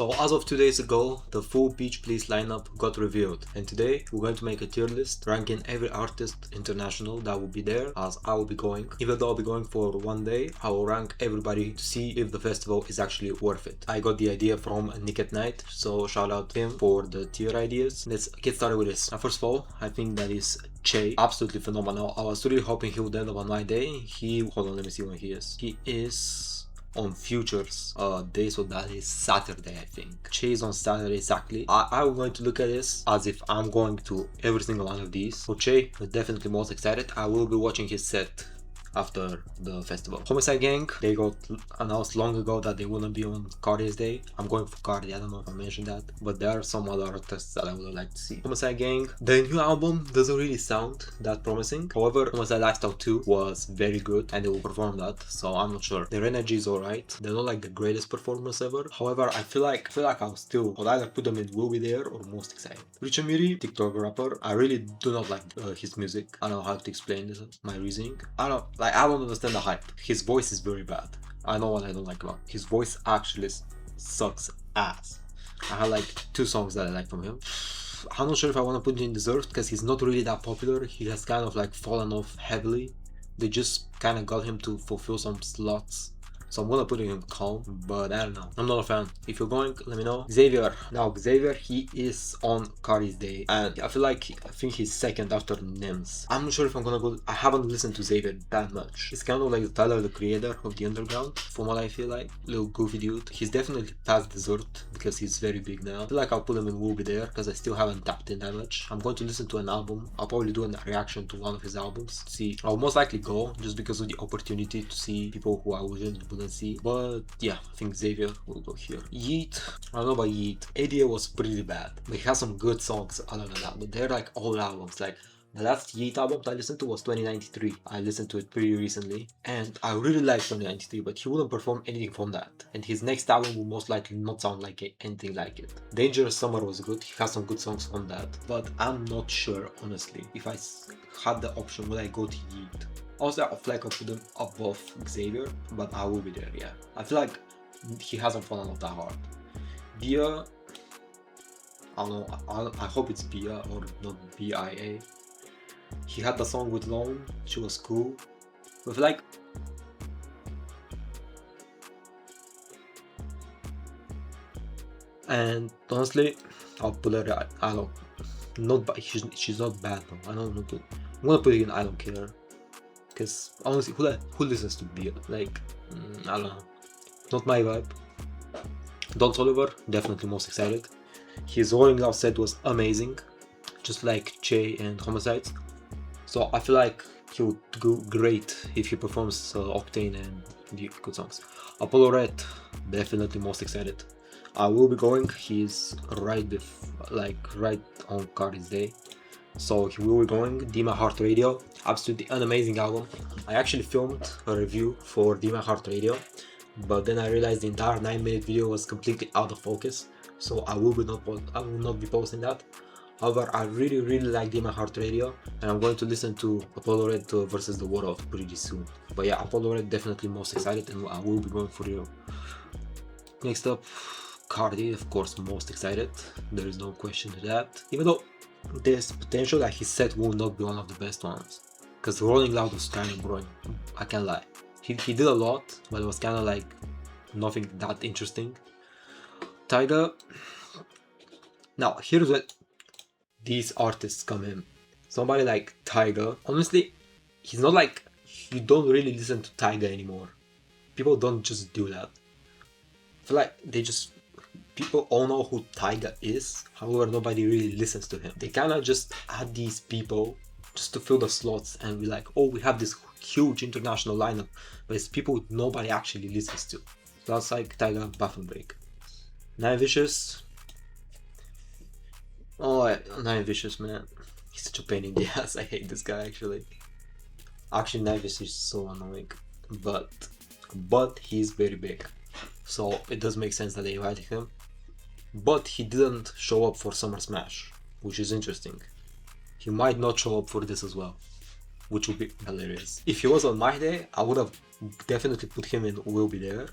So as of 2 days ago, the full Beach Please lineup got revealed, and today we're going to make a tier list ranking every artist international that will be there, as I will be going. Even though I'll be going for 1 day, I will rank everybody to see if the festival is actually worth it. I got the idea from Nick at Night, so shout out to him for the tier ideas. Let's get started with this. Now, first of all, I think that is Che, absolutely phenomenal. I was really hoping he would end up on my day. Hold on, let me see when he is. He is on Future's day, so that is Saturday, I think. Che is on Saturday exactly. I'm going to look at this as if I'm going to every single one of these. For Che, I'm definitely most excited. I will be watching his set after the festival. Homicide Gang, they got announced long ago that they wouldn't be on Carti's day. I'm going for Carti, I don't know if I mentioned that, but there are some other artists that I would like to see. Homicide Gang, the new album doesn't really sound that promising. However, Homicide Lifestyle 2 was very good and they will perform that, so I'm not sure. Their energy is alright. They're not like the greatest performance ever. However, I feel like I'll still would either put them in Will Be There or Most Excited. Rich Amiri, TikTok rapper, I really do not like his music. I don't know how to explain this, my reasoning. I don't understand the hype. His voice is very bad. I know what I don't like about it. His voice actually sucks ass. I have like 2 songs that I like from him. I'm not sure if I want to put him in Deserved because he's not really that popular. He has kind of like fallen off heavily. They just kind of got him to fulfill some slots. So I'm gonna put him in Calm, but I don't know. I'm not a fan. If you're going, let me know. Xavier. Now, Xavier, he is on Carti's day, and I think he's second after Nems. I'm not sure if I'm gonna go. I haven't listened to Xavier that much. He's kind of like Tyler, the creator of the underground, from what I feel like. Little goofy dude. He's definitely past Dessert because he's very big now. I feel like I'll put him in Will Be There because I still haven't tapped in that much. I'm going to listen to an album. I'll probably do a reaction to one of his albums. See, I'll most likely go just because of the opportunity to see people who I wouldn't see. But yeah, I think Xavier will go here. Yeet, I don't know about Yeet. ADA was pretty bad. They have some good songs other than that, but they're like old albums. Like the last Yeet album I listened to was 2093. I listened to it pretty recently and I really liked 2093, but he wouldn't perform anything from that. And his next album will most likely not sound like anything like it. Dangerous Summer was good. He has some good songs on that, but I'm not sure, honestly. If I had the option, would I go to Yeet? Also, I feel like I put him above Xavier, but I will be there, yeah. I feel like he hasn't fallen off that hard. Bia, I don't know, I hope it's Bia or not BIA. He had the song with Lone, she was cool. But I feel like and honestly, I'll put her, I don't, not bad, she's not bad though, I don't know, I'm gonna put it in I Don't Care. Because honestly, who listens to Bia? Like, I don't know. Not my vibe. Don Toliver, definitely most excited. His Rolling Loud set was amazing. Just like Che and Homicides. So I feel like he would go great if he performs Octane and the good songs. Apollo Red, definitely most excited. I will be going. He's right on Carti's day. So he will be going. Dima Heart Radio, absolutely an amazing album. I actually filmed a review for Dima Heart Radio, but then I realized the entire 9-minute video was completely out of focus, so I will not be posting that. However, I really like Dima Heart Radio, and I'm going to listen to Apollo Red versus the World pretty soon. But yeah, Apollo Red definitely most excited, and I will be going for you. Next up, Carti, of course, most excited. There is no question to that. Even though there's potential that his set will not be one of the best ones, because Rolling Loud was kind of boring, I can't lie. He did a lot, but it was kind of like nothing that interesting. Tyga, now here's where these artists come in. Somebody like Tyga, honestly, he's not like, you don't really listen to Tyga anymore. People don't just do that. I feel like people all know who Tyga is, however nobody really listens to him. They kind of just add these people just to fill the slots and be like, oh, we have this huge international lineup, but it's people nobody actually listens to. So that's like Tyga, Buff and Break. Nine Vicious. Oh, Nine Vicious, man. He's such a pain in the ass. I hate this guy actually. Actually, Nine Vicious is so annoying, but he's very big. So it does make sense that they invited him. But he didn't show up for Summer Smash, which is interesting. He might not show up for this as well, which would be hilarious. If he was on my day, I would have definitely put him in Will Be There.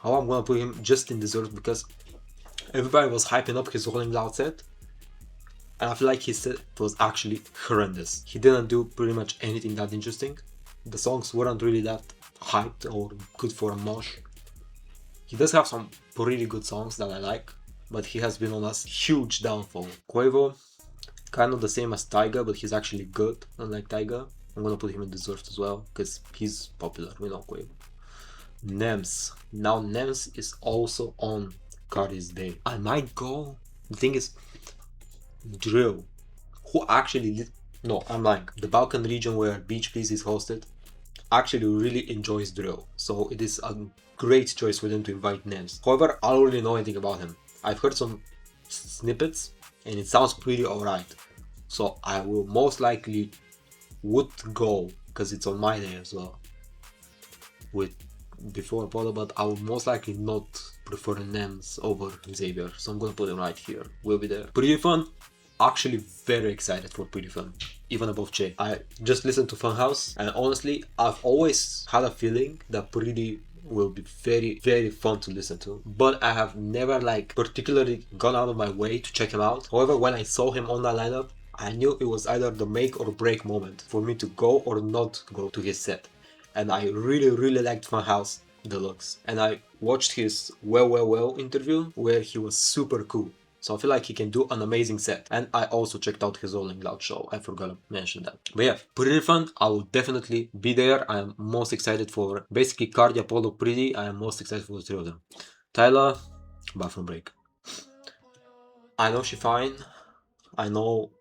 How I'm gonna put him just in Dessert because Everybody was hyping up his Rolling Loud set, and I feel like his set was actually horrendous. He didn't do pretty much anything that interesting. The songs weren't really that hyped or good for a mosh. He does have some pretty good songs that I like, but he has been on a huge downfall. Quavo, kind of the same as Tyga, but he's actually good, unlike Tyga. I'm gonna put him in Deserved as well, because he's popular, we know Quavo. Nems. Now Nems is also on Carti's day. I might go. The thing is, Drill, who actually no, I'm lying. The Balkan region where Beach Please is hosted actually really enjoys drill, so it is a great choice for them to invite Nems. However, I don't really know anything about him. I've heard some snippets and it sounds pretty alright, so I will most likely would go because it's on my day as well with before Apollo, but I would most likely not prefer Nems over Xavier, so I'm gonna put him right here. We'll be there. Prettifun, actually very excited for Prettifun, even above Che. I just listened to Funhouse, and honestly, I've always had a feeling that Pretty will be very fun to listen to, but I have never like particularly gone out of my way to check him out. However, when I saw him on that lineup, I knew it was either the make or break moment for me to go or not go to his set. And I really liked Funhouse Deluxe, and I watched his well interview where he was super cool. So I feel like he can do an amazing set. And I also checked out his Rolling Loud show. I forgot to mention that. But yeah, Prettifun, I will definitely be there. I am most excited for basically Carti, Apollo, Pretty. I am most excited for the three of them. Tyler, bathroom break. I know she's fine. I know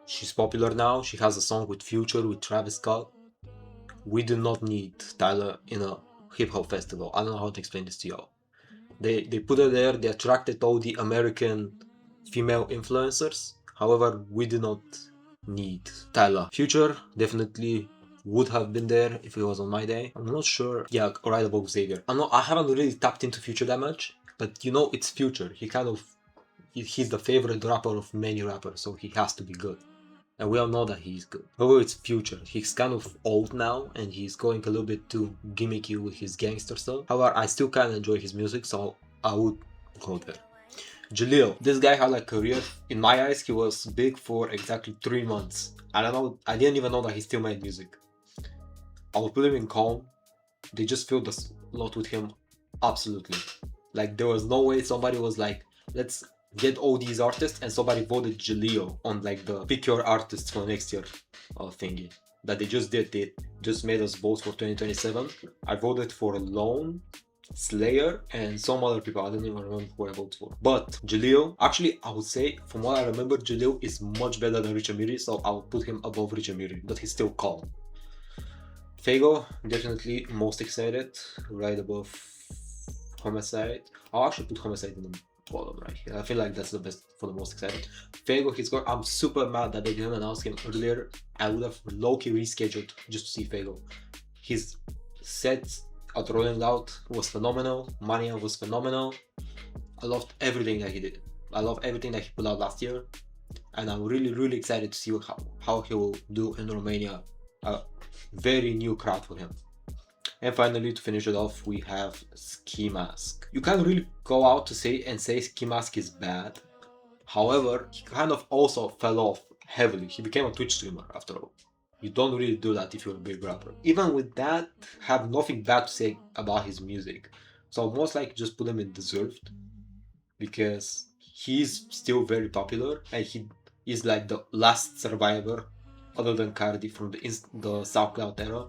she's popular now. She has a song with Future, with Travis Scott. We do not need Tyler in a hip hop festival. I don't know how to explain this to y'all. They put her there, they attracted all the American female influencers. However, we do not need Tyler. Future definitely would have been there if it was on my day. I'm not sure. Yeah, right above Xavier. I haven't really tapped into Future that much, but you know it's Future. He's the favorite rapper of many rappers, so he has to be good. And we all know that he's good. However, it's Future. He's kind of old now, and he's going a little bit too gimmicky with his gangster stuff. However, I still kind of enjoy his music, so I would go there. Jaleel. This guy had a career. In my eyes, he was big for exactly 3 months. I don't know. I didn't even know that he still made music. I would put him in Calm. They just filled a lot with him. Absolutely. Like, there was no way somebody was like, let's get all these artists, and somebody voted Jaleel on like the pick your artists for next year thingy that they just did. They just made us vote for 2027. I voted for Lone, Slayer, and some other people. I don't even remember who I voted for. But Jaleel, actually, I would say from what I remember, Jaleel is much better than Rich Amiri, so I would put him above Rich Amiri, but he's still calm. Fago, definitely most excited, right above Homicide. I'll actually put Homicide in the bottom right here. I feel like that's the best for the most excited. Fago, his score. I'm super mad that they didn't announce him earlier. I would have low-key rescheduled just to see Fago. His set at Rolling Loud was phenomenal. Mania was phenomenal. I loved everything that he did. I love everything that he put out last year, and I'm really excited to see how he will do in Romania. A very new crowd for him. And finally, to finish it off, we have Ski Mask. You can't really go out to say Ski Mask is bad. However, he kind of also fell off heavily. He became a Twitch streamer after all. You don't really do that if you're a big rapper. Even with that, have nothing bad to say about his music. So I'll most likely just put him in Deserved, because he's still very popular and he is like the last survivor other than Carti from the SoundCloud era.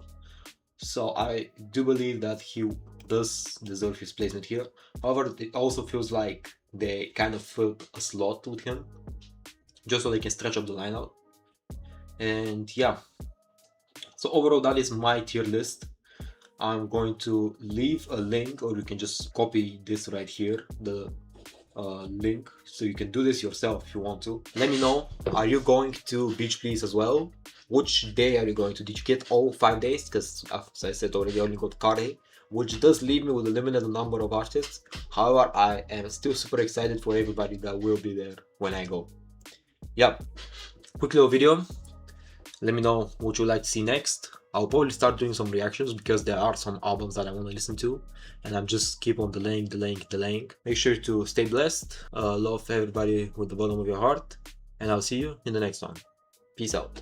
So I do believe that he does deserve his placement here. However, it also feels like they kind of filled a slot with him just so they can stretch up the lineup. And yeah, so overall that is my tier list. I'm going to leave a link, or you can just copy this right here, the link, so you can do this yourself if you want to. Let me know, are you going to Beach Please as well? Which day are you going to? Did you get all 5 days? Because as I said already, I only got Carti, which does leave me with a limited number of artists. However, I am still super excited for everybody that will be there when I go. Yeah, quick little video. Let me know what you'd like to see next. I'll probably start doing some reactions because there are some albums that I want to listen to, and I'm just keep on delaying. Make sure to stay blessed. Love everybody with the bottom of your heart, and I'll see you in the next one. Peace out.